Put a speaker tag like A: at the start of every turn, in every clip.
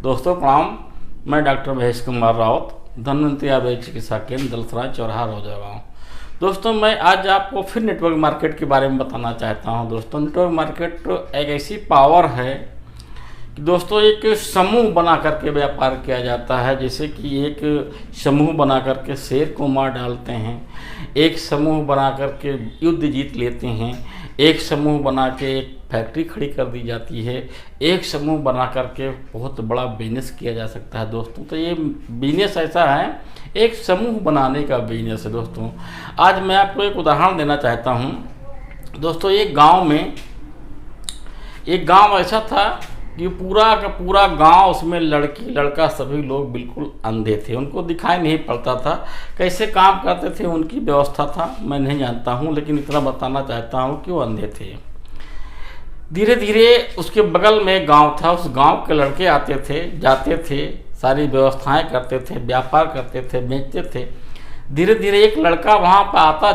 A: दोस्तों प्रणाम। मैं डॉक्टर महेश कुमार राउत, धन्वंतरी आयुर्वेद चिकित्सा केंद्र दलसराय चौराहा रोजा गाँव। दोस्तों मैं आज आपको फिर नेटवर्क मार्केट के बारे में बताना चाहता हूं। दोस्तों नेटवर्क मार्केट एक ऐसी पावर है कि दोस्तों एक समूह बना करके व्यापार किया जाता है। जैसे कि एक समूह बना करके शेर को मार डालते हैं, एक समूह बना करके युद्ध जीत लेते हैं, एक समूह बना के एक फैक्ट्री खड़ी कर दी जाती है, एक समूह बना करके बहुत बड़ा बिजनेस किया जा सकता है। दोस्तों तो ये बिजनेस ऐसा है, एक समूह बनाने का बिजनेस है। दोस्तों आज मैं आपको एक उदाहरण देना चाहता हूँ। दोस्तों एक गांव ऐसा था कि पूरा का पूरा गांव, उसमें लड़की लड़का सभी लोग बिल्कुल अंधे थे, उनको दिखाई नहीं पड़ता था। कैसे काम करते थे, उनकी व्यवस्था था, मैं नहीं जानता हूं, लेकिन इतना बताना चाहता हूं कि वो अंधे थे। धीरे धीरे उसके बगल में गांव था, उस गांव के लड़के आते थे, जाते थे, सारी व्यवस्थाएं करते थे, व्यापार करते थे, बेचते थे। धीरे धीरे एक लड़का वहाँ पर आता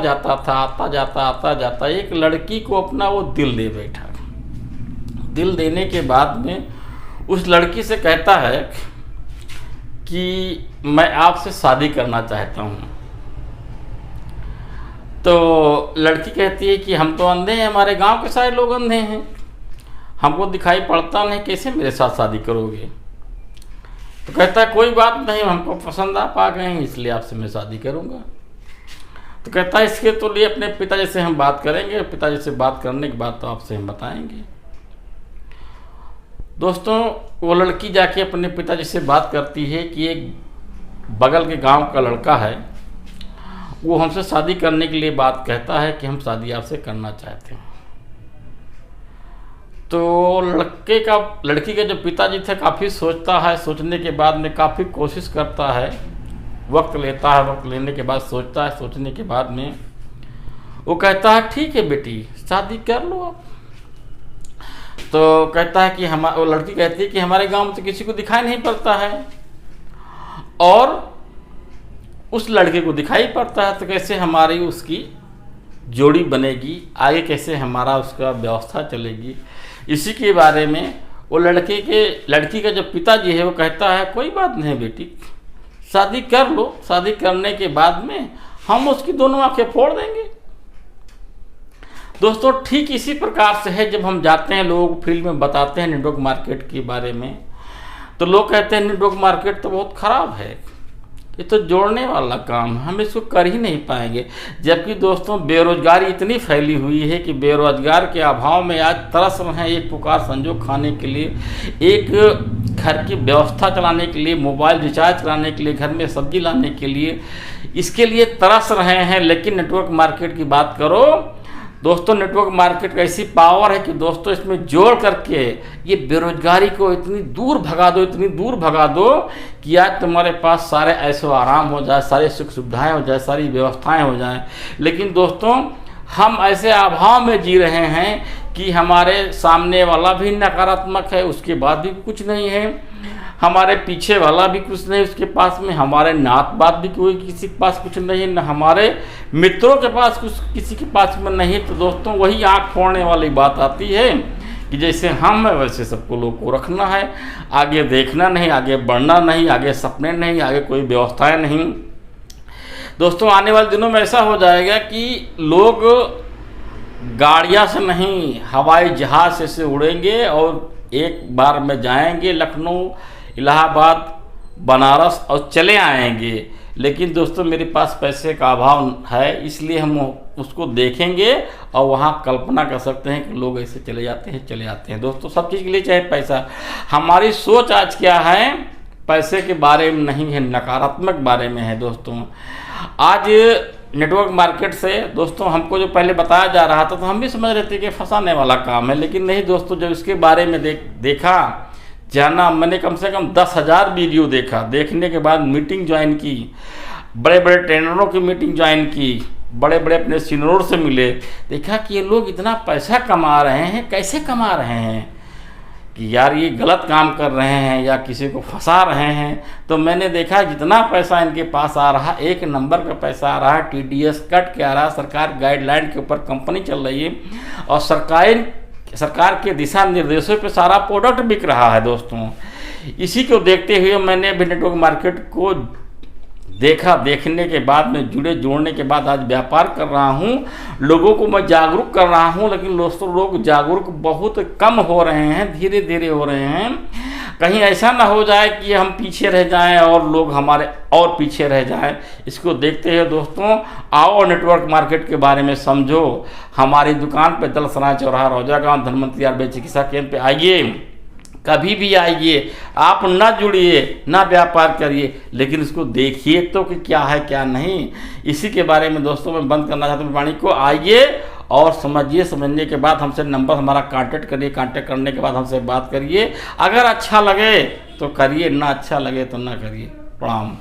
A: जाता एक लड़की को अपना वो दिल दे बैठा। दिल देने के बाद में उस लड़की से कहता है कि मैं आपसे शादी करना चाहता हूँ। तो लड़की कहती है कि हम तो अंधे हैं, हमारे गांव के सारे लोग अंधे हैं, हमको दिखाई पड़ता नहीं, कैसे मेरे साथ शादी करोगे। तो कहता है कोई बात नहीं, हमको पसंद आप आ गए हैं, इसलिए आपसे मैं शादी करूँगा। तो कहता है इसके तो लिए अपने पिताजी से हम बात करेंगे, पिताजी से बात करने के बाद तो आपसे हम बताएंगे। दोस्तों वो लड़की जाके अपने पिताजी से बात करती है कि एक बगल के गांव का लड़का है, वो हमसे शादी करने के लिए बात कहता है कि हम शादी आपसे करना चाहते हैं। तो लड़की के जो पिताजी थे काफ़ी सोचता है, सोचने के बाद में काफ़ी कोशिश करता है, वक्त लेता है, वक्त लेने के बाद सोचता है, सोचने के बाद में वो कहता है ठीक है बेटी शादी कर लो आप। तो कहता है कि वो लड़की कहती है कि हमारे गांव में तो किसी को दिखाई नहीं पड़ता है और उस लड़के को दिखाई पड़ता है, तो कैसे हमारी उसकी जोड़ी बनेगी, आगे कैसे हमारा उसका व्यवस्था चलेगी। इसी के बारे में वो लड़की का जो पिताजी है वो कहता है कोई बात नहीं बेटी शादी कर लो, शादी करने के बाद में हम उसकी दोनों आंखें फोड़ देंगे। दोस्तों ठीक इसी प्रकार से है, जब हम जाते हैं लोग फील्ड में बताते हैं नेटवर्क मार्केट के बारे में, तो लोग कहते हैं नेटवर्क मार्केट तो बहुत ख़राब है, ये तो जोड़ने वाला काम है, हम इसको कर ही नहीं पाएंगे। जबकि दोस्तों बेरोजगारी इतनी फैली हुई है कि बेरोजगार के अभाव में आज तरस रहे हैं एक पुकार संजोग खाने के लिए, एक घर की व्यवस्था चलाने के लिए, मोबाइल रिचार्ज कराने के लिए, घर में सब्जी लाने के लिए, इसके लिए तरस रहे हैं। लेकिन नेटवर्क मार्केट की बात करो दोस्तों, नेटवर्क मार्केट का ऐसी पावर है कि दोस्तों इसमें जोड़ करके ये बेरोजगारी को इतनी दूर भगा दो कि आज तुम्हारे पास सारे ऐशो आराम हो जाए, सारी सुख सुविधाएं हो जाए, सारी व्यवस्थाएं हो जाएं। लेकिन दोस्तों हम ऐसे अभाव में जी रहे हैं कि हमारे सामने वाला भी नकारात्मक है, उसके बाद भी कुछ नहीं है, हमारे पीछे वाला भी कुछ नहीं, उसके पास में हमारे नात बात भी कोई किसी के पास कुछ नहीं है, न हमारे मित्रों के पास कुछ किसी के पास में नहीं। तो दोस्तों वही आँख फोड़ने वाली बात आती है कि जैसे हम है वैसे सबको लोग को रखना है, आगे देखना नहीं, आगे बढ़ना नहीं, आगे सपने नहीं, आगे कोई व्यवस्थाएं नहीं। दोस्तों आने वाले दिनों में ऐसा हो जाएगा कि लोग गाड़ियाँ से नहीं हवाई जहाज़ से उड़ेंगे और एक बार में जाएंगे लखनऊ, इलाहाबाद, बनारस और चले आएंगे। लेकिन दोस्तों मेरे पास पैसे का अभाव है, इसलिए हम उसको देखेंगे और वहाँ कल्पना कर सकते हैं कि लोग ऐसे चले जाते हैं। दोस्तों सब चीज़ के लिए चाहे पैसा, हमारी सोच आज क्या है, पैसे के बारे में नहीं है, नकारात्मक बारे में है। दोस्तों आज नेटवर्क मार्केट से दोस्तों हमको जो पहले बताया जा रहा था तो हम भी समझ रहे थे कि फंसाने वाला काम है, लेकिन नहीं दोस्तों, जब इसके बारे में देखा जाना, मैंने कम से कम 10,000 वीडियो देखा, देखने के बाद मीटिंग ज्वाइन की, बड़े बड़े ट्रेनरों की मीटिंग ज्वाइन की, बड़े बड़े अपने सीनियरों से मिले, देखा कि ये लोग इतना पैसा कमा रहे हैं, कैसे कमा रहे हैं, कि यार ये गलत काम कर रहे हैं या किसी को फंसा रहे हैं। तो मैंने देखा जितना पैसा इनके पास आ रहा, एक नंबर का पैसा आ रहा है, TDS कट के आ रहा, सरकार गाइडलाइन के ऊपर कंपनी चल रही है और सरकार के दिशा निर्देशों पे सारा प्रोडक्ट बिक रहा है। दोस्तों इसी को देखते हुए मैंने अभी नेटवर्क मार्केट को देखा, देखने के बाद में जोड़ने के बाद आज व्यापार कर रहा हूँ, लोगों को मैं जागरूक कर रहा हूँ। लेकिन दोस्तों लोग जागरूक बहुत कम हो रहे हैं, धीरे धीरे हो रहे हैं। कहीं ऐसा ना हो जाए कि हम पीछे रह जाएं और लोग हमारे और पीछे रह जाएं। इसको देखते हुए दोस्तों आओ नेटवर्क मार्केट के बारे में समझो। हमारी दुकान पे दलसराय चौराहा रौजा गाँव धनवंतरी आयुर्वेद चिकित्सा केंद्र पे आइए, कभी भी आइए। आप ना जुड़िए ना व्यापार करिए, लेकिन इसको देखिए तो कि क्या है क्या नहीं। इसी के बारे में दोस्तों मैं बंद करना चाहता हूँ वाणी को। आइए और समझिए, समझने के बाद हमसे नंबर हमारा कांटेक्ट करिए, कांटेक्ट करने के बाद हमसे बात करिए। अगर अच्छा लगे तो करिए, ना अच्छा लगे तो ना करिए। प्रणाम।